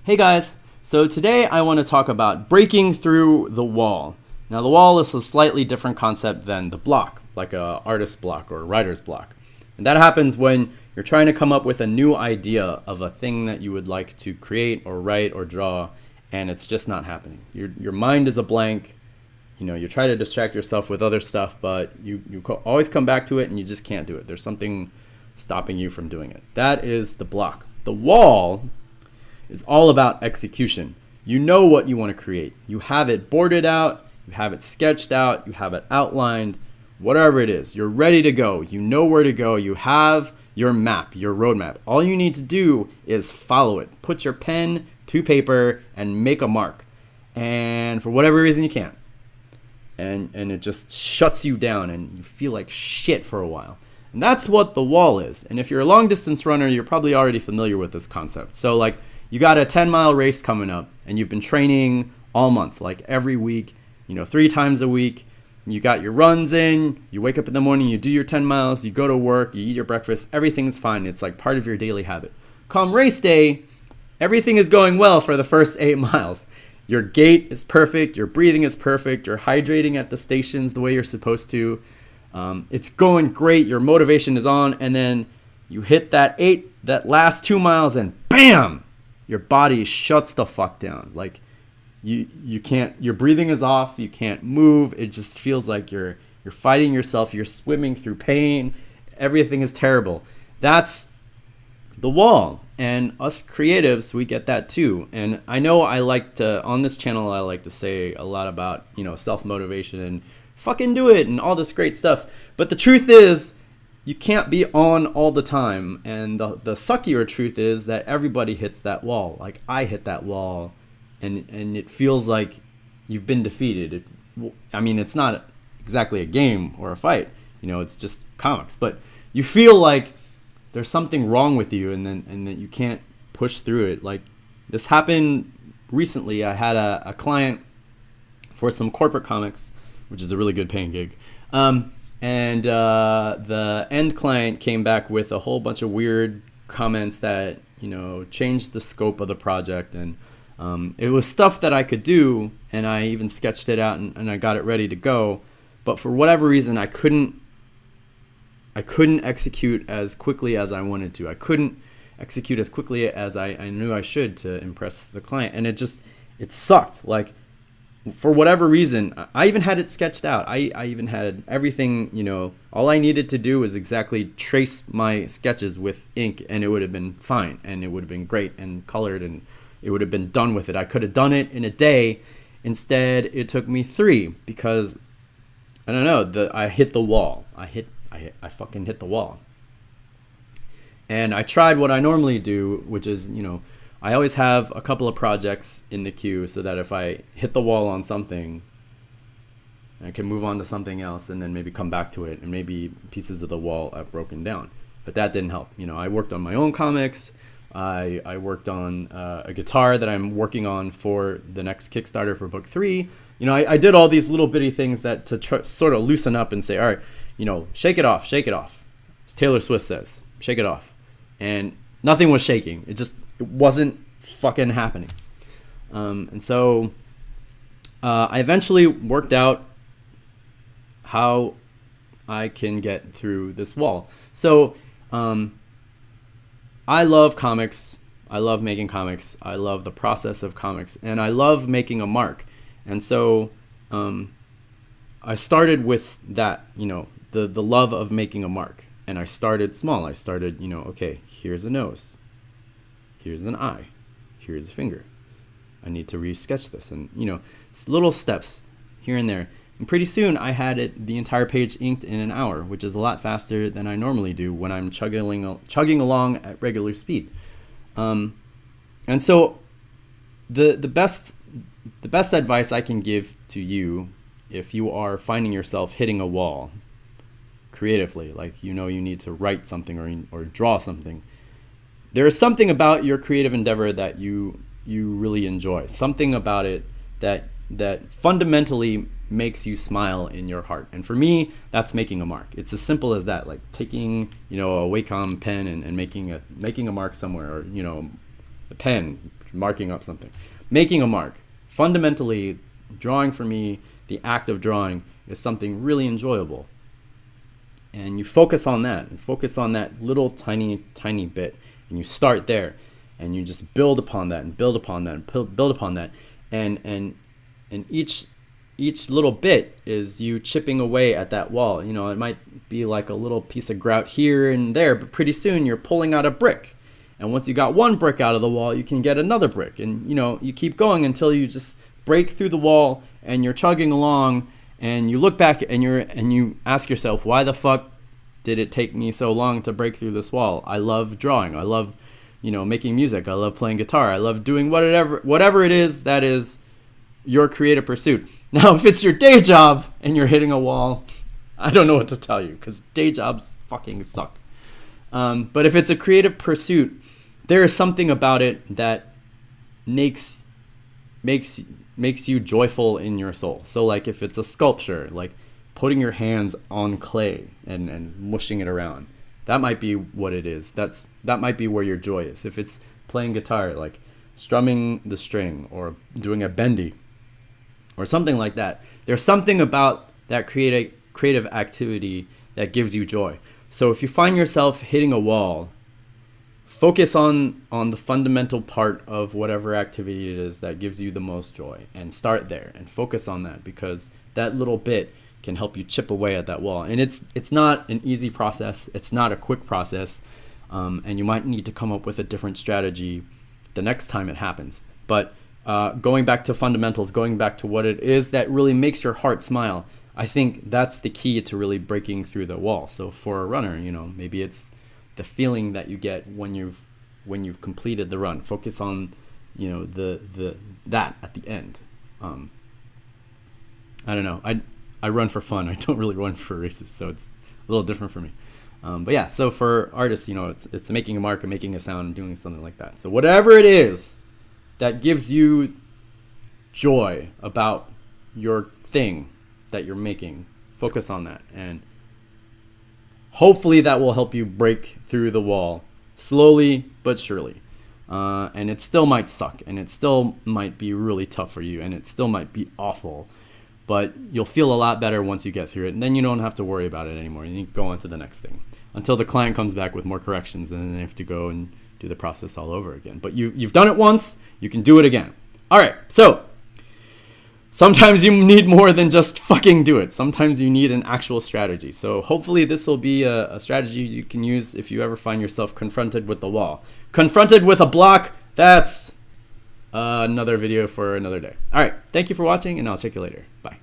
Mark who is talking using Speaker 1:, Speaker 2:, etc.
Speaker 1: Hey guys, so today I want to talk about breaking through the wall. Now the wall is a slightly different concept than the block, like a artist's block or a writer's block. And that happens when you're trying to come up with a new idea of a thing that you would like to create or write or draw, and it's just not happening. Your mind is a blank. You try to distract yourself with other stuff, but always come back to it and you just can't do it. There's something stopping you from doing it. That is the block. The wall is all about execution. You know what you want to create. You have it boarded out, you have it sketched out, you have it outlined, whatever it is. You're ready to go. You know where to go. You have your map, your roadmap. All you need to do is follow it. Put your pen to paper and make a mark. And for whatever reason, you can't. And it just shuts you down and you feel like shit for a while. And that's what the wall is. And if you're a long distance runner, you're probably already familiar with this concept. So like you got a 10-mile race coming up and you've been training all month, like every week, 3 times a week. You got your runs in, you wake up in the morning, you do your 10 miles, you go to work, you eat your breakfast, everything's fine. It's like part of your daily habit. Come race day, everything is going well for the first 8 miles. Your gait is perfect, your breathing is perfect, you're hydrating at the stations the way you're supposed to. It's going great, your motivation is on, and then you hit that last 2 miles and bam! Your body shuts the fuck down. Like you can't, your breathing is off, you can't move. It just feels like you're fighting yourself, you're swimming through pain. Everything is terrible. That's the wall. And us creatives, we get that too. And I know on this channel, I like to say a lot about, self-motivation and fucking do it and all this great stuff. But the truth is, you can't be on all the time. And the suckier truth is that everybody hits that wall. Like I hit that wall and it feels like you've been defeated. It's not exactly a game or a fight. It's just comics. But you feel like there's something wrong with you and that you can't push through it. Like this happened recently. I had a client for some corporate comics, which is a really good paying gig. And the end client came back with a whole bunch of weird comments that, changed the scope of the project. And it was stuff that I could do, and I even sketched it out and I got it ready to go. But for whatever reason, I couldn't execute as quickly as I wanted to. I couldn't execute as quickly as I knew I should to impress the client. And it sucked. Like, for whatever reason, I even had it sketched out. I even had everything, all I needed to do was exactly trace my sketches with ink and it would have been fine and it would have been great and colored and it would have been done with it. I could have done it in a day. Instead, it took me 3 because, I don't know, I hit the wall. I fucking hit the wall. And I tried what I normally do, which is, I always have a couple of projects in the queue so that if I hit the wall on something, I can move on to something else and then maybe come back to it and maybe pieces of the wall have broken down. But that didn't help. I worked on my own comics. I worked on a guitar that I'm working on for the next Kickstarter for book 3. I did all these little bitty things that to sort of loosen up and say, all right, shake it off, shake it off. As Taylor Swift says, shake it off. And nothing was shaking. It wasn't fucking happening. And so I eventually worked out how I can get through this wall. So I love comics. I love making comics. I love the process of comics. And I love making a mark. And so I started with that, the love of making a mark. And I started small. I started, okay, here's a nose. Here's an eye. Here's a finger. I need to resketch this. And, little steps here and there. And pretty soon I had the entire page inked in an hour, which is a lot faster than I normally do when I'm chugging along at regular speed. And so the best advice I can give to you if you are finding yourself hitting a wall creatively, like you need to write something or draw something, there is something about your creative endeavor that you really enjoy. Something about it that fundamentally makes you smile in your heart. And for me, that's making a mark. It's as simple as that, like taking a Wacom pen and making a mark somewhere, or a pen, marking up something. Making a mark. Fundamentally, drawing for me, the act of drawing is something really enjoyable. And you focus on that, and focus on that little tiny bit, and you start there, and you just build upon that, and build upon that, and build upon that, and each little bit is you chipping away at that wall. You know, it might be like a little piece of grout here and there, but pretty soon you're pulling out a brick. And once you got one brick out of the wall, you can get another brick. And, you know, you keep going until you just break through the wall and you're chugging along, and you look back and you ask yourself, why the fuck did it take me so long to break through this wall? I love drawing. I love, you know, making music. I love playing guitar. I love doing whatever it is that is your creative pursuit. Now, if it's your day job and you're hitting a wall, I don't know what to tell you, because day jobs fucking suck. But if it's a creative pursuit, there is something about it that makes you joyful in your soul. So like if it's a sculpture, like putting your hands on clay and mushing it around, that might be what it is. That might be where your joy is. If it's playing guitar, like strumming the string or doing a bendy or something like that, there's something about that creative activity that gives you joy. So if you find yourself hitting a wall, focus on the fundamental part of whatever activity it is that gives you the most joy, and start there and focus on that, because that little bit can help you chip away at that wall. And it's not an easy process. It's not a quick process. And you might need to come up with a different strategy the next time it happens. But going back to fundamentals, going back to what it is that really makes your heart smile, I think that's the key to really breaking through the wall. So for a runner, you know, maybe it's the feeling that you get when you've completed the run. Focus on, you know, that at the end. I don't know. I run for fun. I don't really run for races, so it's a little different for me. But yeah, so for artists, you know, it's making a mark and making a sound and doing something like that. So whatever it is that gives you joy about your thing that you're making, focus on that. And hopefully that will help you break through the wall slowly but surely. And it still might suck, and it still might be really tough for you, and it still might be awful. But you'll feel a lot better once you get through it, and then you don't have to worry about it anymore. You can go on to the next thing until the client comes back with more corrections, and then they have to go and do the process all over again. But you've done it once, you can do it again. All right, so sometimes you need more than just fucking do it. Sometimes you need an actual strategy. So hopefully this will be a strategy you can use if you ever find yourself confronted with the wall. Confronted with a block, that's another video for another day. All right, thank you for watching, and I'll check you later. Bye.